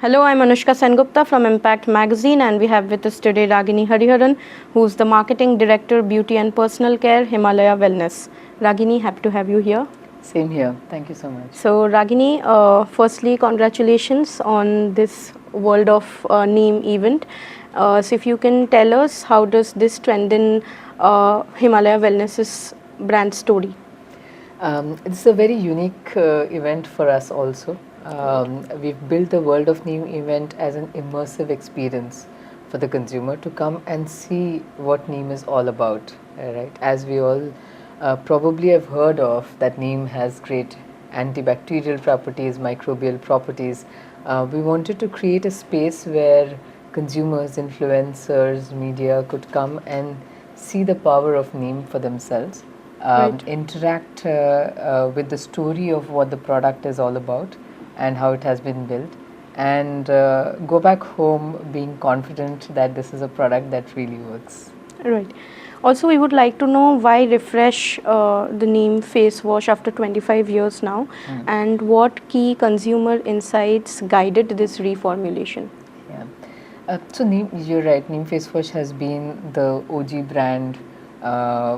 Hello, I'm Anushka Sengupta from Impact Magazine, and we have with us today Ragini Hariharan, who's the Marketing Director, Beauty and Personal Care, Himalaya Wellness. Ragini, happy to have you here. Same here. Thank you so much. So, Ragini, firstly, congratulations on this World of Neem event. So, if you can tell us, how does this strengthen Himalaya Wellness's brand story? It's a very unique event for us also. We've built the World of Neem event as an immersive experience for the consumer to come and see what Neem is all about, right? As we all probably have heard of, that Neem has great antibacterial properties, microbial properties. We wanted to create a space where consumers, influencers, media could come and see the power of Neem for themselves. Interact with the story of what the product is all about and how it has been built, and go back home being confident that this is a product that really works. Right. Also, we would like to know why refresh the Neem Face Wash after 25 years now, and what key consumer insights guided this reformulation. Yeah. So Neem, you're right. Neem Face Wash has been the OG brand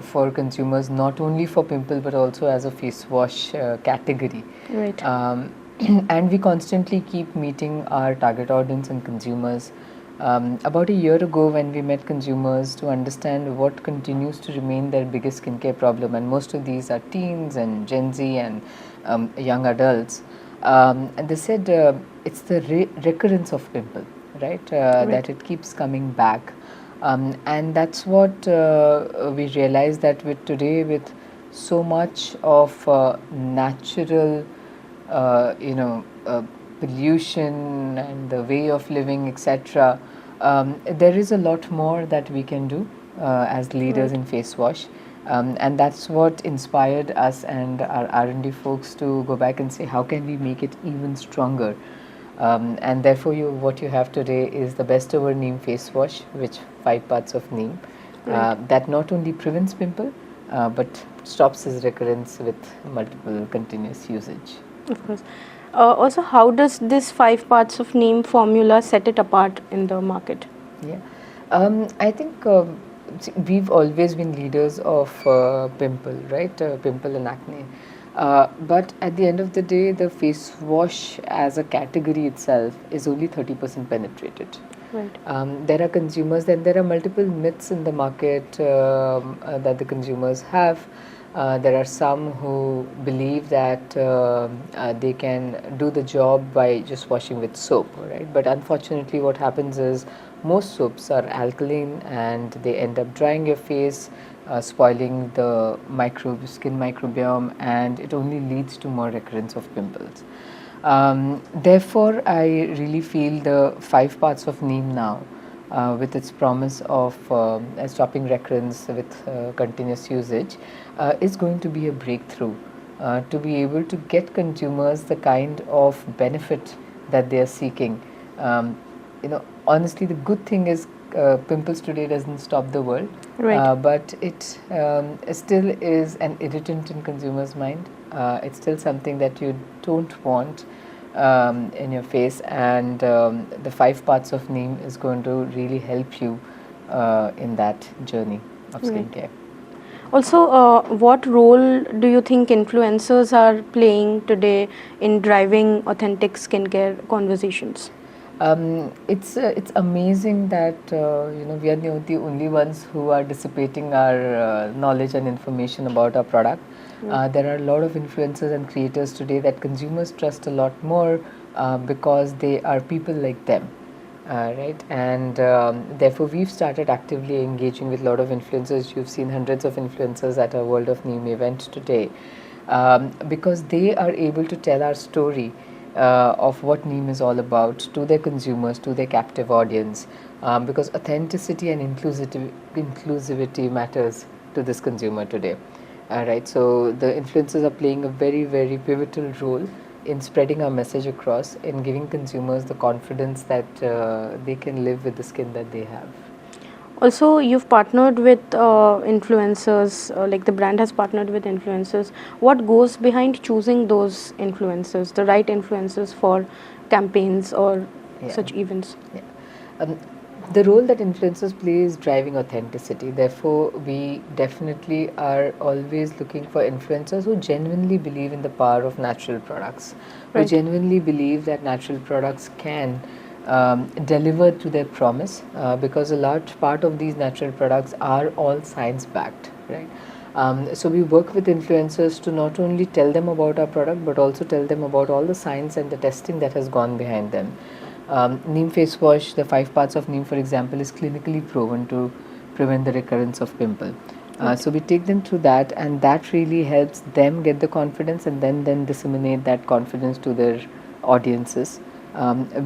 for consumers, not only for pimple but also as a face wash category. Right. And we constantly keep meeting our target audience and consumers. About a year ago, when we met consumers to understand what continues to remain their biggest skincare problem, and most of these are teens and Gen Z and young adults, and they said it's the recurrence of pimple, right? That it keeps coming back. And that's what we realized, that with today, with so much of natural pollution and the way of living, etc., there is a lot more that we can do as leaders in face wash. And that's what inspired us and our R&D folks to go back and say, how can we make it even stronger? And therefore, what you have today is the best ever Neem face wash, which 5 parts of Neem, that not only prevents pimple, but stops its recurrence with multiple continuous usage. Of course. Also, how does this 5 parts of Neem formula set it apart in the market? Yeah, I think we've always been leaders of pimple, right? Pimple and acne. But at the end of the day, the face wash as a category itself is only 30% penetrated. Right. There are consumers, then there are multiple myths in the market that the consumers have. There are some who believe that they can do the job by just washing with soap, right? But unfortunately, what happens is most soaps are alkaline and they end up drying your face, spoiling the skin microbiome, and it only leads to more recurrence of pimples. Therefore, I really feel the 5 parts of Neem now, with its promise of stopping recurrence with continuous usage, is going to be a breakthrough to be able to get consumers the kind of benefit that they are seeking. Honestly, the good thing is pimples today doesn't stop the world, but it still is an irritant in consumers' mind. It's still something that you don't want in your face, and the 5 parts of Neem is going to really help you in that journey of skincare. Also, what role do you think influencers are playing today in driving authentic skincare conversations? It's amazing that we are the only ones who are dissipating our knowledge and information about our product. There are a lot of influencers and creators today that consumers trust a lot more because they are people like them, right? And therefore, we've started actively engaging with a lot of influencers. You've seen hundreds of influencers at our World of Neem event today, because they are able to tell our story of what Neem is all about to their consumers, to their captive audience, because authenticity and inclusivity matters to this consumer today. Right, so the influencers are playing a very, very pivotal role in spreading our message across, in giving consumers the confidence that they can live with the skin that they have. Also, you've partnered with influencers, like the brand has partnered with influencers. What goes behind choosing those influencers, the right influencers for campaigns or such events? Yeah. The role that influencers play is driving authenticity. Therefore, we definitely are always looking for influencers who genuinely believe in the power of natural products, who Right. genuinely believe that natural products can deliver to their promise, because a large part of these natural products are all science backed, right? So we work with influencers to not only tell them about our product but also tell them about all the science and the testing that has gone behind them. Neem Face Wash, the 5 parts of neem, for example, is clinically proven to prevent the recurrence of pimple. Right. So we take them through that, and that really helps them get the confidence, and then disseminate that confidence to their audiences.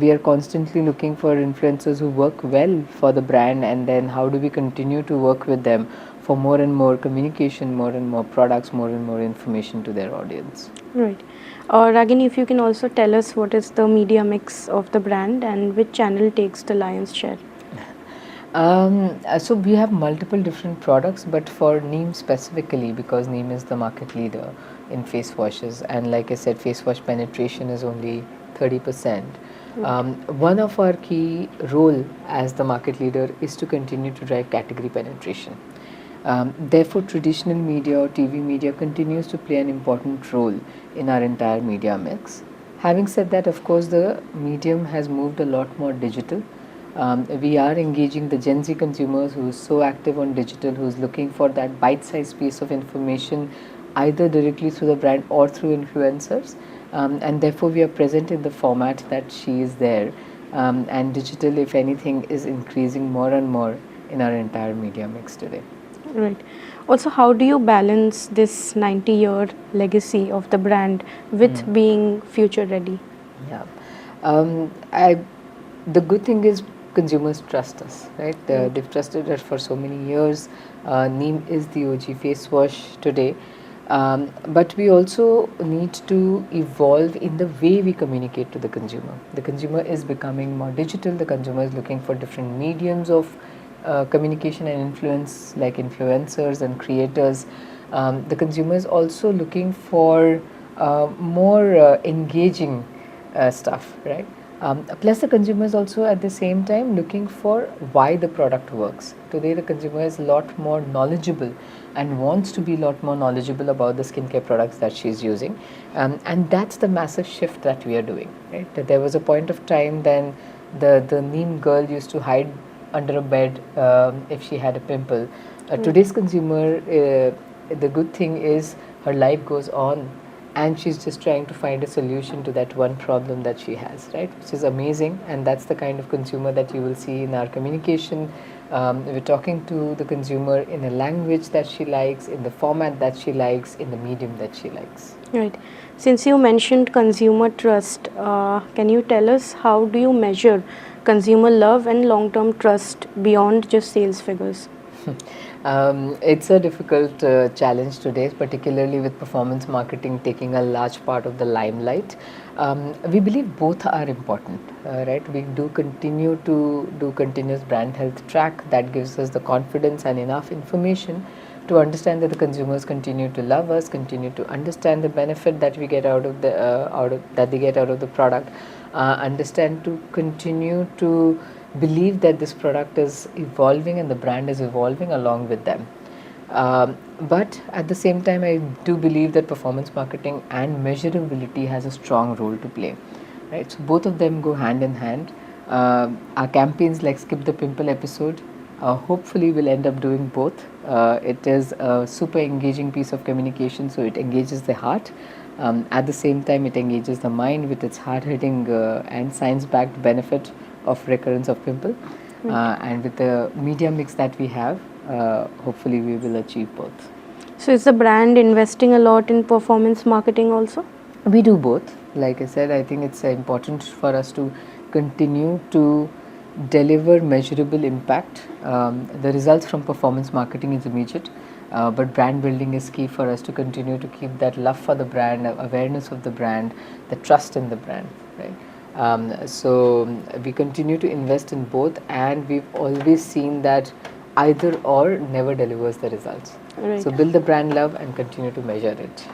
We are constantly looking for influencers who work well for the brand, and then how do we continue to work with them for more and more communication, more and more products, more and more information to their audience. Right. Ragini, if you can also tell us what is the media mix of the brand and which channel takes the lion's share? So we have multiple different products, but for Neem specifically, because Neem is the market leader in face washes, and like I said, face wash penetration is only 30%. One of our key role as the market leader is to continue to drive category penetration. Therefore, traditional media or TV media continues to play an important role in our entire media mix. Having said that, of course, the medium has moved a lot more digital. We are engaging the Gen Z consumers who is so active on digital, who is looking for that bite-sized piece of information, either directly through the brand or through influencers. And therefore, we are present in the format that she is there. And digital, if anything, is increasing more and more in our entire media mix today. Right. Also, how do you balance this 90-year legacy of the brand with being future ready? Yeah. The good thing is consumers trust us, right? They've trusted us for so many years. Neem is the OG face wash today. But we also need to evolve in the way we communicate to the consumer. The consumer is becoming more digital. The consumer is looking for different mediums of communication and influence, like influencers and creators. The consumer is also looking for more engaging stuff, right? Plus, the consumer is also at the same time looking for why the product works. Today, the consumer is a lot more knowledgeable and wants to be a lot more knowledgeable about the skincare products that she's using, and that's the massive shift that we are doing. Right? That there was a point of time then the Neem girl used to hide under a bed if she had a pimple. Today's consumer, the good thing is her life goes on, and she's just trying to find a solution to that one problem that she has, right? Which is amazing, and that's the kind of consumer that you will see in our communication. We're talking to the consumer in a language that she likes, in the format that she likes, in the medium that she likes. Right. Since you mentioned consumer trust, can you tell us how do you measure consumer love and long-term trust beyond just sales figures? It's a difficult challenge today, particularly with performance marketing taking a large part of the limelight. We believe both are important, right? We do continue to do continuous brand health track that gives us the confidence and enough information to understand that the consumers continue to love us, continue to understand the benefit that we get that they get out of the product, understand to continue to believe that this product is evolving and the brand is evolving along with them. But at the same time, I do believe that performance marketing and measurability has a strong role to play. Right, so both of them go hand in hand. Our campaigns like Skip the Pimple episode, hopefully we'll end up doing both. It is a super engaging piece of communication, so it engages the heart. At the same time, it engages the mind with its hard-hitting and science-backed benefit of recurrence of pimple. And with the media mix that we have, hopefully we will achieve both. So is the brand investing a lot in performance marketing also? We do both. Like I said, I think it's important for us to continue to deliver measurable impact. The results from performance marketing is immediate, but brand building is key for us to continue to keep that love for the brand, awareness of the brand, the trust in the brand, right? So we continue to invest in both, and we've always seen that either or never delivers the results. Right. So build the brand love and continue to measure it.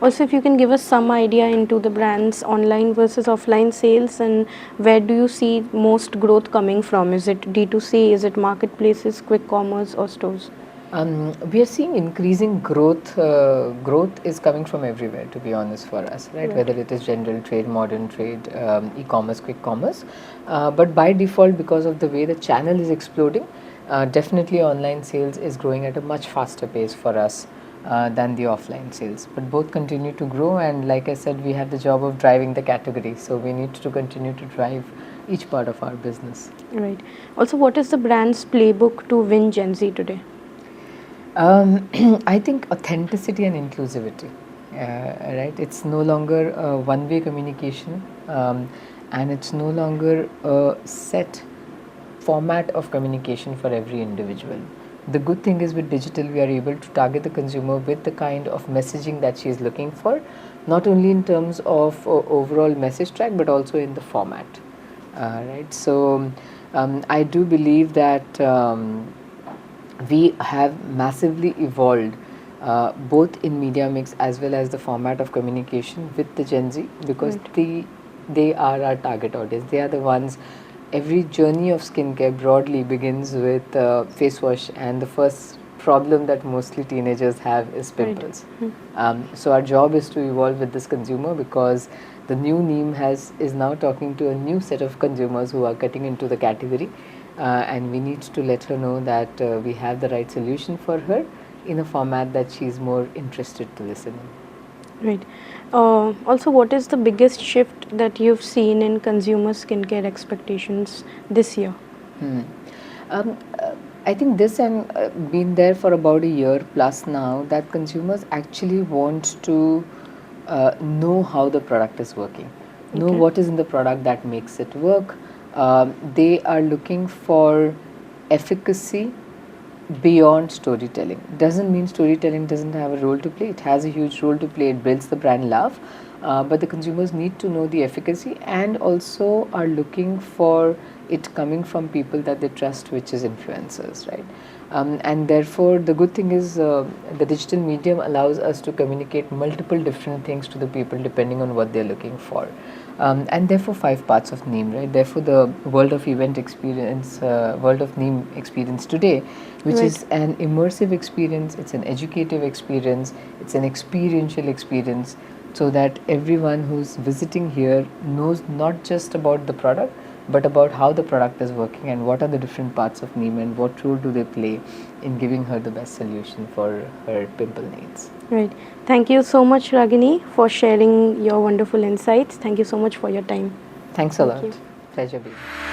Also, if you can give us some idea into the brand's online versus offline sales, and where do you see most growth coming from? Is it D2C, is it marketplaces, quick commerce, or stores? We are seeing increasing growth. Growth is coming from everywhere, to be honest, for us, right? Right. Whether it is general trade, modern trade, e-commerce, quick commerce. But by default, because of the way the channel is exploding, definitely online sales is growing at a much faster pace for us than the offline sales. But both continue to grow, and like I said, we have the job of driving the category, so we need to continue to drive each part of our business. Right. Also, what is the brand's playbook to win Gen Z today? I think authenticity and inclusivity, right? It's no longer a one-way communication, and it's no longer a set format of communication for every individual. The good thing is with digital, we are able to target the consumer with the kind of messaging that she is looking for, not only in terms of overall message track, but also in the format, right? So I do believe that we have massively evolved both in media mix as well as the format of communication with the Gen Z, because they are our target audience. They are the ones. Every journey of skincare broadly begins with face wash, and the first problem that mostly teenagers have is pimples. So our job is to evolve with this consumer, because the new Neem is now talking to a new set of consumers who are getting into the category, and we need to let her know that we have the right solution for her in a format that she's more interested to listen in. Right. Also, what is the biggest shift that you've seen in consumer skincare expectations this year? I think this and been there for about a year plus now, that consumers actually want to know how the product is working, know what is in the product that makes it work. They are looking for efficacy beyond storytelling. Doesn't mean storytelling doesn't have a role to play. It has a huge role to play. It builds the brand love, but the consumers need to know the efficacy, and also are looking for it coming from people that they trust, which is influencers, right? And therefore, the good thing is the digital medium allows us to communicate multiple different things to the people depending on what they're looking for. And therefore 5 parts of Neem, right? Therefore the world of event experience, world of Neem experience today, which is an immersive experience, it's an educative experience, it's an experiential experience, so that everyone who's visiting here knows not just about the product, but about how the product is working and what are the different parts of Neem and what role do they play in giving her the best solution for her pimple needs. Right. Thank you so much, Ragini, for sharing your wonderful insights. Thank you so much for your time. Thanks a lot. Pleasure being here.